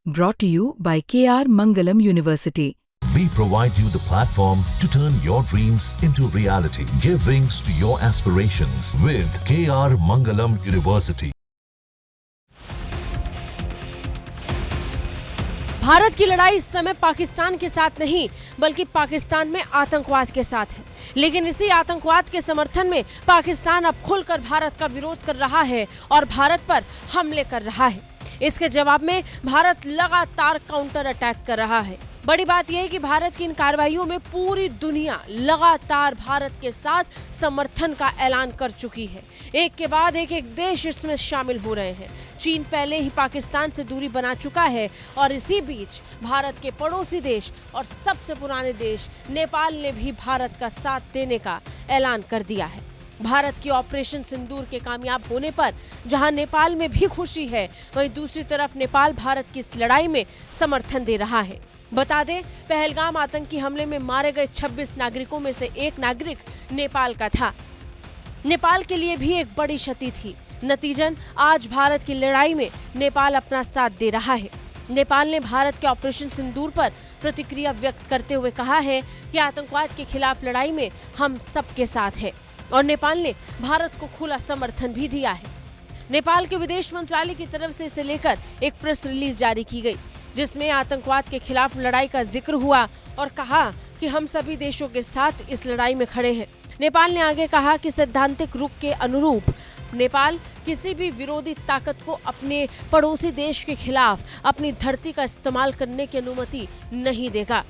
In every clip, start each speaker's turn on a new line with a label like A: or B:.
A: Brought to you by KR Mangalam University.
B: We provide you the platform to turn your dreams into reality. Give wings to your aspirations with KR Mangalam University.
C: Bharat की लड़ाई इस समय पाकिस्तान के साथ नहीं बल्कि पाकिस्तान में आतंकवाद के साथ है। लेकिन इसी आतंकवाद के समर्थन में पाकिस्तान अब खुलकर भारत का विरोध कर रहा है और भारत पर हमले कर रहा है। इसके जवाब में भारत लगातार काउंटर अटैक कर रहा है। बड़ी बात यह है कि भारत की इन कार्रवाइयों में पूरी दुनिया लगातार भारत के साथ समर्थन का ऐलान कर चुकी है। एक के बाद एक देश इसमें शामिल हो रहे हैं। चीन पहले ही पाकिस्तान से दूरी बना चुका है और इसी बीच भारत के पड़ोसी देश और सबसे पुराने देश नेपाल ने भी भारत का साथ देने का ऐलान कर दिया है। भारत की ऑपरेशन सिंदूर के कामयाब होने पर जहां नेपाल में भी खुशी है, वहीं दूसरी तरफ नेपाल भारत की इस लड़ाई में समर्थन दे रहा है। बता दें, पहलगाम आतंकी हमले में मारे गए 26 नागरिकों में से एक नागरिक नेपाल का था। नेपाल के लिए भी एक बड़ी क्षति थी। नतीजन आज भारत की लड़ाई में नेपाल अपना साथ दे रहा है। नेपाल ने भारत के ऑपरेशन सिंदूर पर प्रतिक्रिया व्यक्त करते हुए कहा है कि आतंकवाद के खिलाफ लड़ाई में हम सबके साथ हैं और नेपाल ने भारत को खुला समर्थन भी दिया है। नेपाल के विदेश मंत्रालय की तरफ से इसे लेकर एक प्रेस रिलीज जारी की गई, जिसमें आतंकवाद के खिलाफ लड़ाई का जिक्र हुआ और कहा कि हम सभी देशों के साथ इस लड़ाई में खड़े हैं। नेपाल ने आगे कहा कि सैद्धांतिक रुख के अनुरूप नेपाल किसी भी विरोधी ताकत को अपने पड़ोसी देश के खिलाफ अपनी धरती का इस्तेमाल करने की अनुमति नहीं देगा।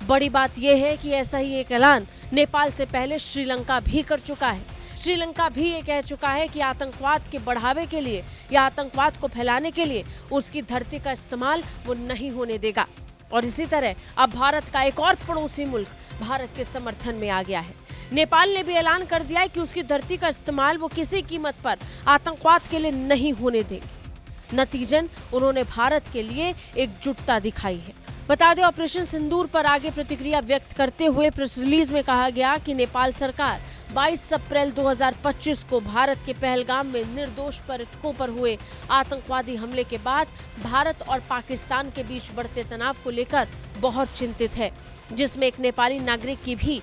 C: बड़ी बात यह है कि ऐसा ही एक ऐलान नेपाल से पहले श्रीलंका भी कर चुका है। श्रीलंका भी ये कह चुका है कि आतंकवाद के बढ़ावे के लिए या आतंकवाद को फैलाने के लिए उसकी धरती का इस्तेमाल वो नहीं होने देगा। और इसी तरह अब भारत का एक और पड़ोसी मुल्क भारत के समर्थन में आ गया है। नेपाल ने भी ऐलान कर दिया है कि उसकी धरती का इस्तेमाल वो किसी कीमत पर आतंकवाद के लिए नहीं होने देगी। नतीजन उन्होंने भारत के लिए एकजुटता दिखाई है। बता दें, ऑपरेशन सिंदूर पर आगे प्रतिक्रिया व्यक्त करते हुए प्रेस रिलीज में कहा गया कि नेपाल सरकार 22 अप्रैल 2025 को भारत के पहलगाम में निर्दोष पर्यटकों पर हुए आतंकवादी हमले के बाद भारत और पाकिस्तान के बीच बढ़ते तनाव को लेकर बहुत चिंतित है, जिसमें एक नेपाली नागरिक की भी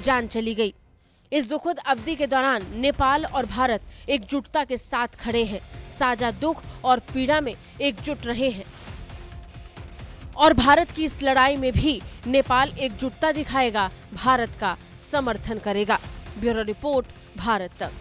C: जान चली गई। इस दुखद अवधि के दौरान नेपाल और भारत एकजुटता के साथ खड़े हैं, साझा दुख और पीड़ा में एकजुट रहे हैं और भारत की इस लड़ाई में भी नेपाल एकजुटता दिखाएगा, भारत का समर्थन करेगा। ब्यूरो रिपोर्ट, भारत तक।